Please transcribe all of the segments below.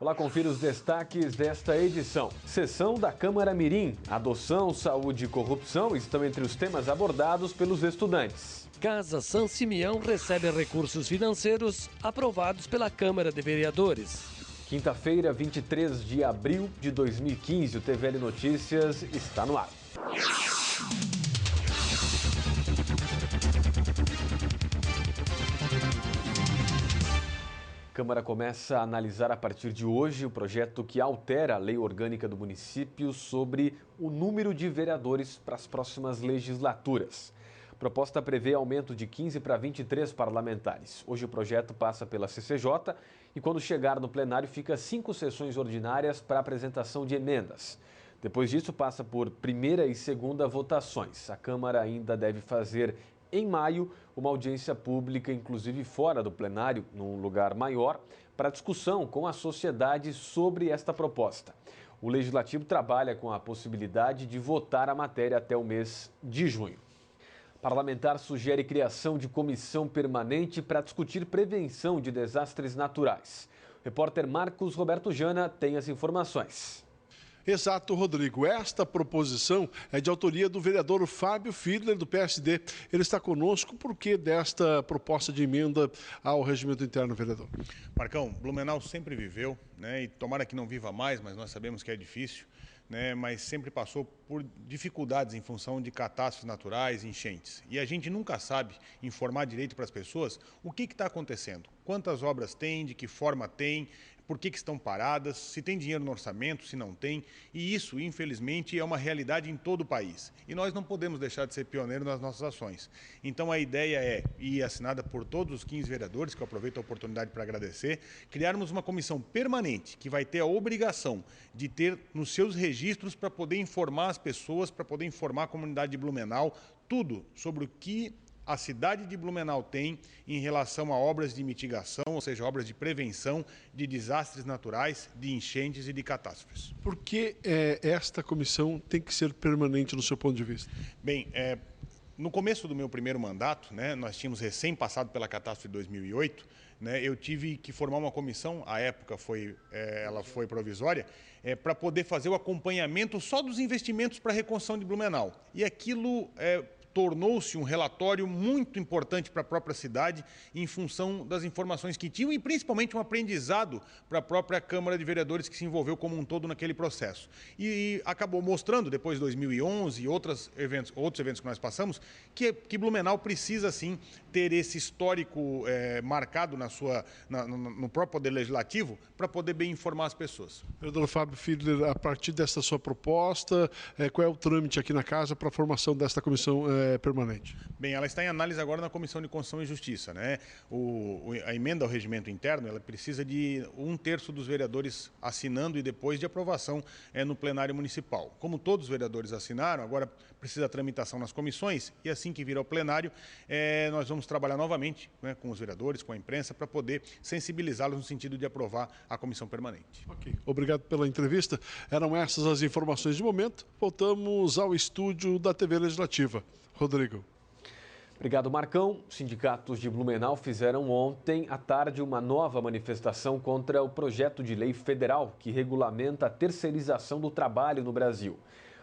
Olá, confira os destaques desta edição. Sessão da Câmara Mirim. Adoção, saúde e corrupção estão entre os temas abordados pelos estudantes. Casa São Simeão recebe recursos financeiros aprovados pela Câmara de Vereadores. Quinta-feira, 23 de abril de 2015, o TVL Notícias está no ar. A Câmara começa a analisar a partir de hoje o projeto que altera a lei orgânica do município sobre o número de vereadores para as próximas legislaturas. A proposta prevê aumento de 15 para 23 parlamentares. Hoje o projeto passa pela CCJ e quando chegar no plenário fica 5 sessões ordinárias para apresentação de emendas. Depois disso passa por primeira e segunda votações. A Câmara ainda deve fazer em maio uma audiência pública, inclusive fora do plenário, num lugar maior, para discussão com a sociedade sobre esta proposta. O Legislativo trabalha com a possibilidade de votar a matéria até o mês de junho. Parlamentar sugere criação de comissão permanente para discutir prevenção de desastres naturais. O repórter Marcos Roberto Jana tem as informações. Exato, Rodrigo. Esta proposição é de autoria do vereador Fábio Fiedler, do PSD. Ele está conosco porque desta proposta de emenda ao regimento interno, vereador. Marcão, Blumenau sempre viveu, e tomara que não viva mais, mas nós sabemos que é difícil, mas sempre passou por dificuldades em função de catástrofes naturais, enchentes. E a gente nunca sabe informar direito para as pessoas o que está acontecendo, quantas obras tem, de que forma tem, por que estão paradas, se tem dinheiro no orçamento, se não tem. E isso, infelizmente, é uma realidade em todo o país. E nós não podemos deixar de ser pioneiros nas nossas ações. Então a ideia é, e assinada por todos os 15 vereadores, que eu aproveito a oportunidade para agradecer, criarmos uma comissão permanente que vai ter a obrigação de ter nos seus registros para poder informar as pessoas, para poder informar a comunidade de Blumenau, tudo sobre o que a cidade de Blumenau tem em relação a obras de mitigação, ou seja, obras de prevenção de desastres naturais, de enchentes e de catástrofes. Por que esta comissão tem que ser permanente no seu ponto de vista? Bem, no começo do meu primeiro mandato, nós tínhamos recém passado pela catástrofe de 2008, eu tive que formar uma comissão, à época ela foi provisória, para poder fazer o acompanhamento só dos investimentos para a reconstrução de Blumenau. E aquilo tornou-se um relatório muito importante para a própria cidade em função das informações que tinham e principalmente um aprendizado para a própria Câmara de Vereadores que se envolveu como um todo naquele processo. E acabou mostrando, depois de 2011 e outros eventos que nós passamos, que Blumenau precisa sim ter esse histórico marcado no próprio Poder Legislativo para poder bem informar as pessoas. Vereador Fábio Fiedler, a partir desta sua proposta, qual é o trâmite aqui na casa para a formação desta comissão permanente? Bem, ela está em análise agora na Comissão de Constituição e Justiça. A emenda ao regimento interno, ela precisa de 1/3 dos vereadores assinando e depois de aprovação no plenário municipal. Como todos os vereadores assinaram, agora precisa a tramitação nas comissões e assim que vir ao plenário, nós vamos trabalhar novamente com os vereadores, com a imprensa, para poder sensibilizá-los no sentido de aprovar a comissão permanente. Ok, obrigado pela entrevista. Eram essas as informações de momento. Voltamos ao estúdio da TV Legislativa. Rodrigo. Obrigado, Marcão. Sindicatos de Blumenau fizeram ontem à tarde uma nova manifestação contra o projeto de lei federal que regulamenta a terceirização do trabalho no Brasil.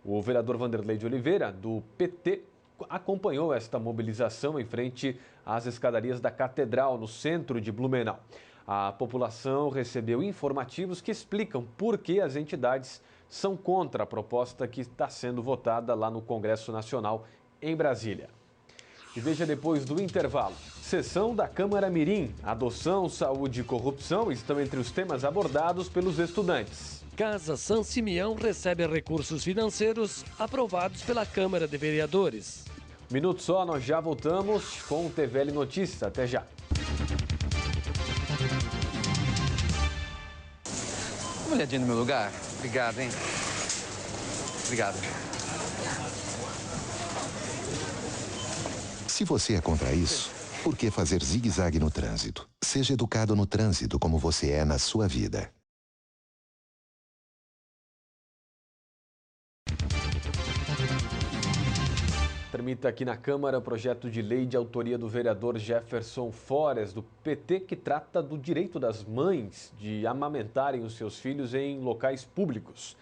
O vereador Vanderlei de Oliveira, do PT, acompanhou esta mobilização em frente às escadarias da Catedral, no centro de Blumenau. A população recebeu informativos que explicam por que as entidades são contra a proposta que está sendo votada lá no Congresso Nacional em Brasília. E veja depois do intervalo. Sessão da Câmara Mirim. Adoção, saúde e corrupção estão entre os temas abordados pelos estudantes. Casa São Simeão recebe recursos financeiros aprovados pela Câmara de Vereadores. Minuto só, nós já voltamos com o TVL Notícias. Até já. Dá uma olhadinha no meu lugar. Obrigado, hein? Obrigado. Se você é contra isso, por que fazer zigue-zague no trânsito? Seja educado no trânsito como você é na sua vida. Tramita aqui na Câmara o projeto de lei de autoria do vereador Jefferson Fores, do PT, que trata do direito das mães de amamentarem os seus filhos em locais públicos.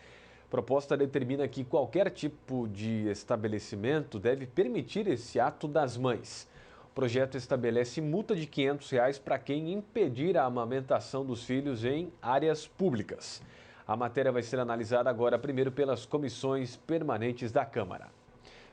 A proposta determina que qualquer tipo de estabelecimento deve permitir esse ato das mães. O projeto estabelece multa de R$ 500 para quem impedir a amamentação dos filhos em áreas públicas. A matéria vai ser analisada agora primeiro pelas comissões permanentes da Câmara.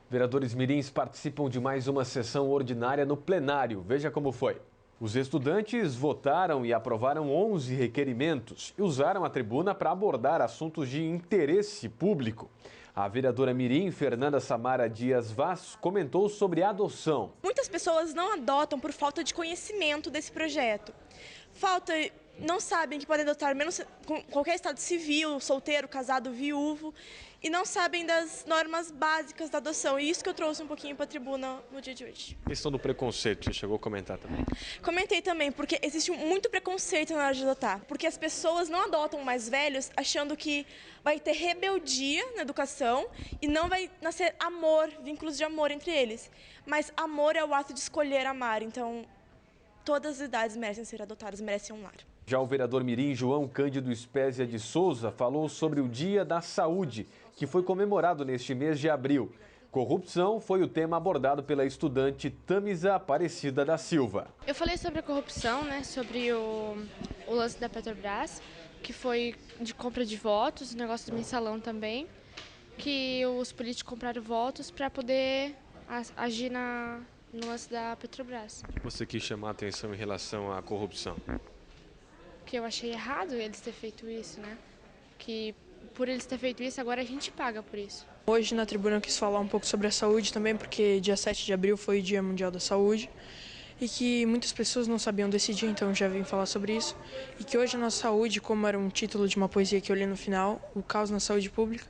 Vereadores mirins participam de mais uma sessão ordinária no plenário. Veja como foi. Os estudantes votaram e aprovaram 11 requerimentos e usaram a tribuna para abordar assuntos de interesse público. A vereadora mirim, Fernanda Samara Dias Vaz, comentou sobre a adoção. Muitas pessoas não adotam por falta de conhecimento desse projeto. Não sabem que podem adotar menos qualquer estado civil, solteiro, casado, viúvo, e não sabem das normas básicas da adoção. E isso que eu trouxe um pouquinho para a tribuna no dia de hoje. Questão do preconceito, você chegou a comentar também. Comentei também, porque existe muito preconceito na hora de adotar. Porque as pessoas não adotam mais velhos achando que vai ter rebeldia na educação e não vai nascer amor, vínculos de amor entre eles. Mas amor é o ato de escolher amar, então todas as idades merecem ser adotadas, merecem um lar. Já o vereador mirim João Cândido Espésia de Souza falou sobre o Dia da Saúde, que foi comemorado neste mês de abril. Corrupção foi o tema abordado pela estudante Tamisa Aparecida da Silva. Eu falei sobre a corrupção, sobre o lance da Petrobras, que foi de compra de votos, o negócio do mensalão também, que os políticos compraram votos para poder agir no lance da Petrobras. Você quis chamar a atenção em relação à corrupção? Que eu achei errado eles terem feito isso, Que por eles terem feito isso, agora a gente paga por isso. Hoje na tribuna eu quis falar um pouco sobre a saúde também, porque dia 7 de abril foi o Dia Mundial da Saúde e que muitas pessoas não sabiam desse dia, então eu já vim falar sobre isso. E que hoje a nossa saúde, como era um título de uma poesia que eu li no final, o caos na saúde pública,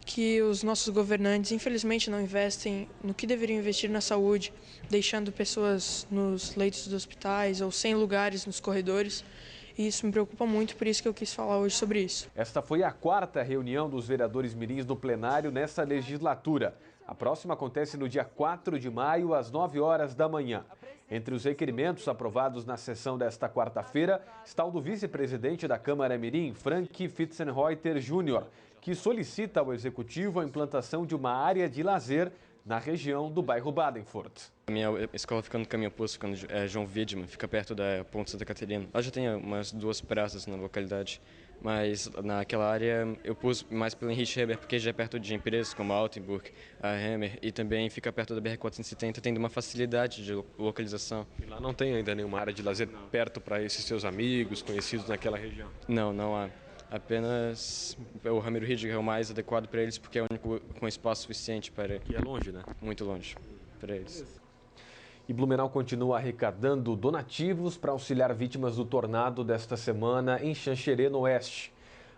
que os nossos governantes infelizmente não investem no que deveriam investir na saúde, deixando pessoas nos leitos dos hospitais ou sem lugares nos corredores. E isso me preocupa muito, por isso que eu quis falar hoje sobre isso. Esta foi a 4ª reunião dos vereadores mirins no plenário nesta legislatura. A próxima acontece no dia 4 de maio, às 9 horas da manhã. Entre os requerimentos aprovados na sessão desta quarta-feira está o do vice-presidente da Câmara Mirim, Frank Fitzenreuter Jr., que solicita ao Executivo a implantação de uma área de lazer na região do bairro Badenfurt. A minha escola fica no caminho oposto, é João Wiedemann, fica perto da Ponte Santa Catarina. Lá já tem umas 2 praças na localidade, mas naquela área eu pus mais pelo Henrique Heber, porque já é perto de empresas como a Altenburg, a Hammer, e também fica perto da BR-470, tendo uma facilidade de localização. E lá não tem ainda nenhuma área de lazer perto para esses seus amigos, conhecidos naquela região? Não há. Apenas o Ramiro Ridger é o mais adequado para eles, porque é o único com espaço suficiente para... E é longe, né? Muito longe para eles. E Blumenau continua arrecadando donativos para auxiliar vítimas do tornado desta semana em Xanxerê, no Oeste.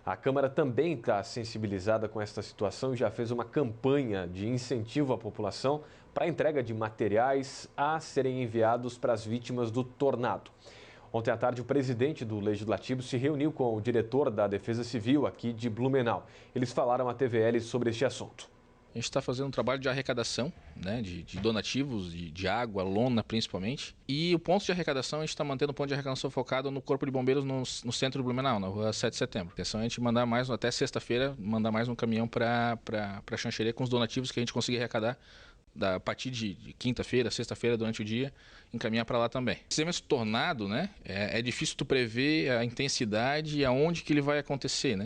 A Câmara também está sensibilizada com esta situação e já fez uma campanha de incentivo à população para a entrega de materiais a serem enviados para as vítimas do tornado. Ontem à tarde, o presidente do Legislativo se reuniu com o diretor da Defesa Civil aqui de Blumenau. Eles falaram à TVL sobre este assunto. A gente está fazendo um trabalho de arrecadação, de donativos, de água, lona principalmente. E o ponto de arrecadação, a gente está mantendo o ponto de arrecadação focado no Corpo de Bombeiros no centro de Blumenau, na rua 7 de setembro. A intenção é a gente mandar mais, até sexta-feira, mandar mais um caminhão para Xanxerê com os donativos que a gente conseguir arrecadar a partir de quinta-feira, sexta-feira, durante o dia, encaminhar para lá também. Se esse tornado, é difícil tu prever a intensidade e aonde que ele vai acontecer,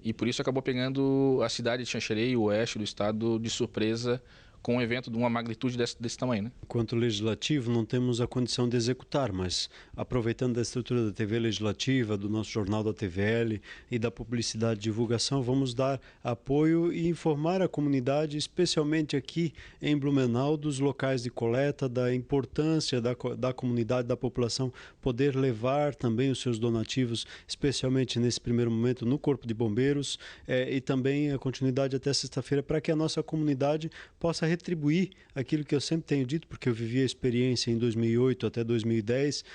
E por isso acabou pegando a cidade de Xanxerê e o oeste do estado de surpresa com um evento de uma magnitude desse tamanho. Quanto ao Legislativo, não temos a condição de executar, mas aproveitando da estrutura da TV Legislativa, do nosso jornal da TVL e da publicidade e divulgação, vamos dar apoio e informar a comunidade, especialmente aqui em Blumenau, dos locais de coleta, da importância da comunidade, da população, poder levar também os seus donativos, especialmente nesse primeiro momento no Corpo de Bombeiros, e também a continuidade até sexta-feira, para que a nossa comunidade possa retribuir aquilo que eu sempre tenho dito, porque eu vivi a experiência em 2008 até 2010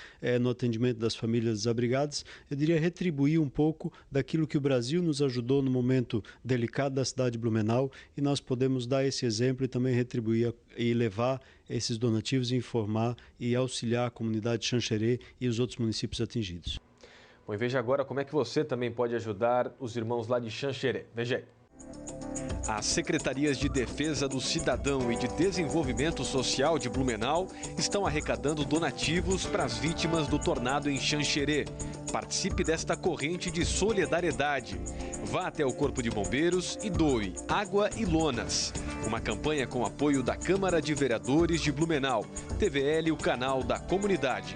no atendimento das famílias desabrigadas. Eu diria retribuir um pouco daquilo que o Brasil nos ajudou no momento delicado da cidade de Blumenau, e nós podemos dar esse exemplo e também retribuir e levar esses donativos, informar e auxiliar a comunidade de Xanxerê e os outros municípios atingidos. Bom, e veja agora como é que você também pode ajudar os irmãos lá de Xanxerê. Veja aí. As Secretarias de Defesa do Cidadão e de Desenvolvimento Social de Blumenau estão arrecadando donativos para as vítimas do tornado em Xanxerê. Participe desta corrente de solidariedade. Vá até o Corpo de Bombeiros e doe água e lonas. Uma campanha com apoio da Câmara de Vereadores de Blumenau, TVL, o canal da comunidade.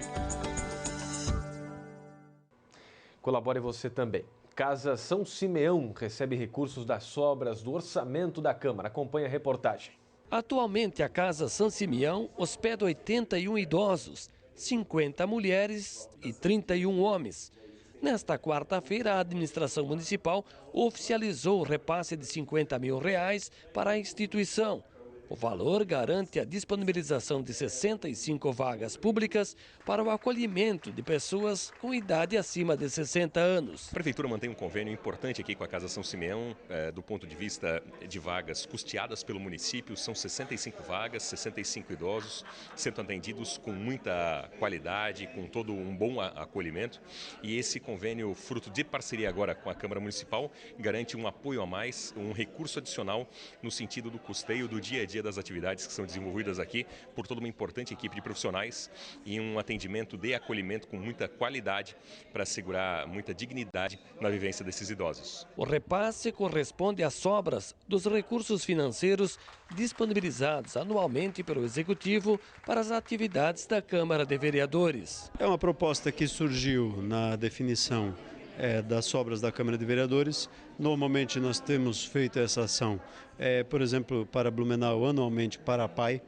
Colabore você também. Casa São Simeão recebe recursos das sobras do orçamento da Câmara. Acompanhe a reportagem. Atualmente, a Casa São Simeão hospeda 81 idosos, 50 mulheres e 31 homens. Nesta quarta-feira, a administração municipal oficializou o repasse de R$50 mil para a instituição. O valor garante a disponibilização de 65 vagas públicas para o acolhimento de pessoas com idade acima de 60 anos. A Prefeitura mantém um convênio importante aqui com a Casa São Simeão, do ponto de vista de vagas custeadas pelo município. São 65 vagas, 65 idosos, sendo atendidos com muita qualidade, com todo um bom acolhimento. E esse convênio, fruto de parceria agora com a Câmara Municipal, garante um apoio a mais, um recurso adicional no sentido do custeio do dia a dia das atividades que são desenvolvidas aqui por toda uma importante equipe de profissionais e um atendimento de acolhimento com muita qualidade para assegurar muita dignidade na vivência desses idosos. O repasse corresponde às sobras dos recursos financeiros disponibilizados anualmente pelo Executivo para as atividades da Câmara de Vereadores. É uma proposta que surgiu na definição das sobras da Câmara de Vereadores. Normalmente nós temos feito essa ação, por exemplo, para Blumenau, anualmente para a PAI,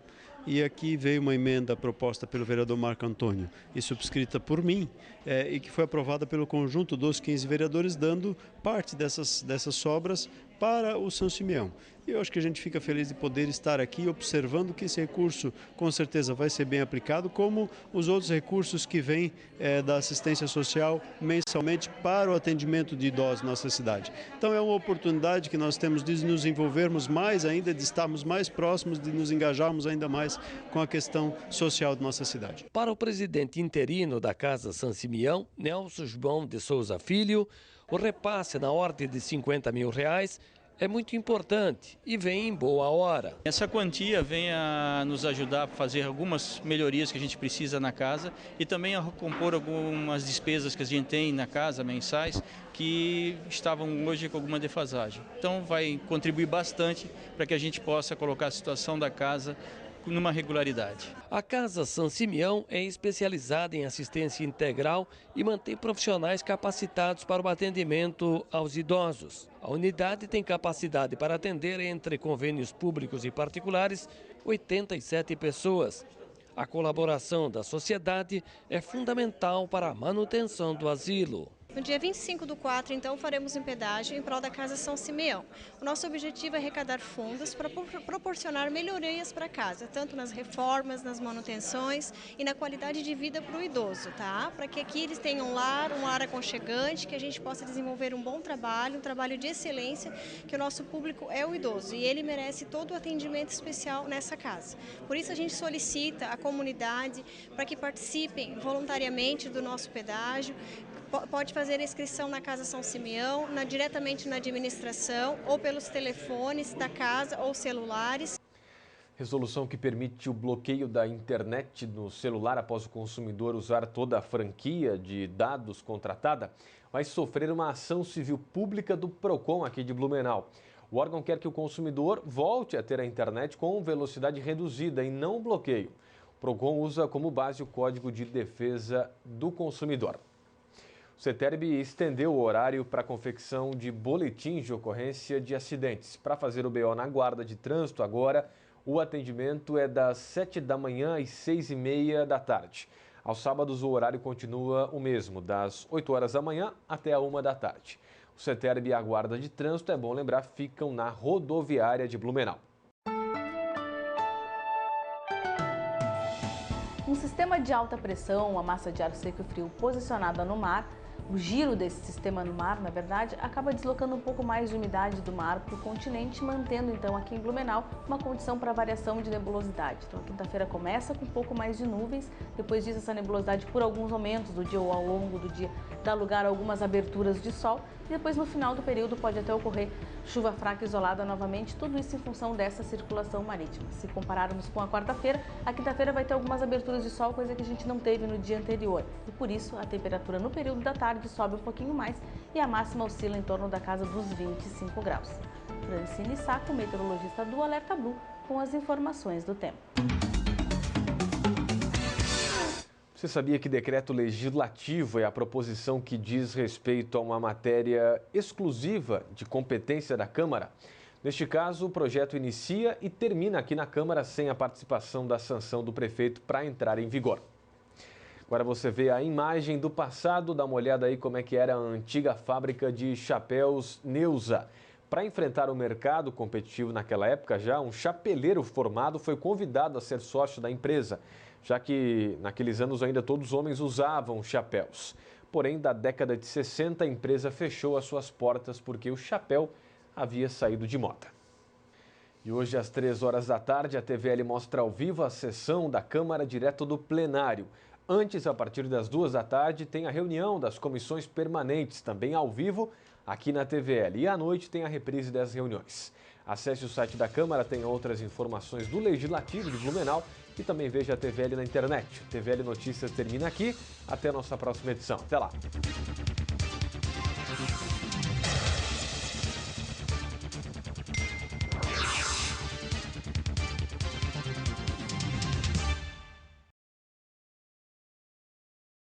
e aqui veio uma emenda proposta pelo vereador Marco Antônio e subscrita por mim, e que foi aprovada pelo conjunto dos 15 vereadores, dando parte dessas sobras para o São Simeão. E eu acho que a gente fica feliz de poder estar aqui observando que esse recurso com certeza vai ser bem aplicado, como os outros recursos que vêm da assistência social mensalmente para o atendimento de idosos na nossa cidade. Então é uma oportunidade que nós temos de nos envolvermos mais ainda, de estarmos mais próximos, de nos engajarmos ainda mais com a questão social de nossa cidade. Para o presidente interino da Casa São Simeão, Nelson João de Souza Filho, o repasse na ordem de R$50 mil é muito importante e vem em boa hora. Essa quantia vem a nos ajudar a fazer algumas melhorias que a gente precisa na casa e também a recompor algumas despesas que a gente tem na casa mensais que estavam hoje com alguma defasagem. Então vai contribuir bastante para que a gente possa colocar a situação da casa numa regularidade. A Casa São Simeão é especializada em assistência integral e mantém profissionais capacitados para o atendimento aos idosos. A unidade tem capacidade para atender, entre convênios públicos e particulares, 87 pessoas. A colaboração da sociedade é fundamental para a manutenção do asilo. No dia 25/4, então, faremos um pedágio em prol da Casa São Simeão. O nosso objetivo é arrecadar fundos para proporcionar melhorias para a casa, tanto nas reformas, nas manutenções e na qualidade de vida para o idoso, tá? Para que aqui eles tenham um lar aconchegante, que a gente possa desenvolver um bom trabalho, um trabalho de excelência, que o nosso público é o idoso e ele merece todo o atendimento especial nessa casa. Por isso a gente solicita à comunidade para que participem voluntariamente do nosso pedágio. Pode fazer a inscrição na Casa São Simeão, diretamente na administração ou pelos telefones da casa ou celulares. Resolução que permite o bloqueio da internet no celular após o consumidor usar toda a franquia de dados contratada vai sofrer uma ação civil pública do PROCON aqui de Blumenau. O órgão quer que o consumidor volte a ter a internet com velocidade reduzida e não o bloqueio. O PROCON usa como base o Código de Defesa do Consumidor. O CETERB estendeu o horário para a confecção de boletins de ocorrência de acidentes. Para fazer o BO na guarda de trânsito agora, o atendimento é das 7 da manhã às 6h30 da tarde. Aos sábados, o horário continua o mesmo, das 8 horas da manhã até a 1 da tarde. O CETERB e a guarda de trânsito, é bom lembrar, ficam na rodoviária de Blumenau. Um sistema de alta pressão, uma massa de ar seco e frio posicionada no mar, o giro desse sistema no mar, na verdade, acaba deslocando um pouco mais de umidade do mar para o continente, mantendo então aqui em Blumenau uma condição para variação de nebulosidade. Então a quinta-feira começa com um pouco mais de nuvens, depois disso essa nebulosidade por alguns momentos do dia ou ao longo do dia dá lugar a algumas aberturas de sol e depois no final do período pode até ocorrer chuva fraca isolada novamente, tudo isso em função dessa circulação marítima. Se compararmos com a quarta-feira, a quinta-feira vai ter algumas aberturas de sol, coisa que a gente não teve no dia anterior. E por isso a temperatura no período da tarde sobe um pouquinho mais e a máxima oscila em torno da casa dos 25 graus. Francine Sacco, meteorologista do Alerta Blue, com as informações do tempo. Você sabia que decreto legislativo é a proposição que diz respeito a uma matéria exclusiva de competência da Câmara? Neste caso, o projeto inicia e termina aqui na Câmara sem a participação da sanção do prefeito para entrar em vigor. Agora você vê a imagem do passado, dá uma olhada aí como é que era a antiga fábrica de chapéus Neuza. Para enfrentar o mercado competitivo naquela época já, um chapeleiro formado foi convidado a ser sócio da empresa, já que naqueles anos ainda todos os homens usavam chapéus. Porém, da década de 60, a empresa fechou as suas portas porque o chapéu havia saído de moda. E hoje, às 3 horas da tarde, a TVL mostra ao vivo a sessão da Câmara direto do plenário. Antes, a partir das 2 da tarde, tem a reunião das comissões permanentes, também ao vivo, aqui na TVL. E à noite tem a reprise das reuniões. Acesse o site da Câmara, tem outras informações do Legislativo de Blumenau e também veja a TVL na internet. TVL Notícias termina aqui. Até a nossa próxima edição. Até lá!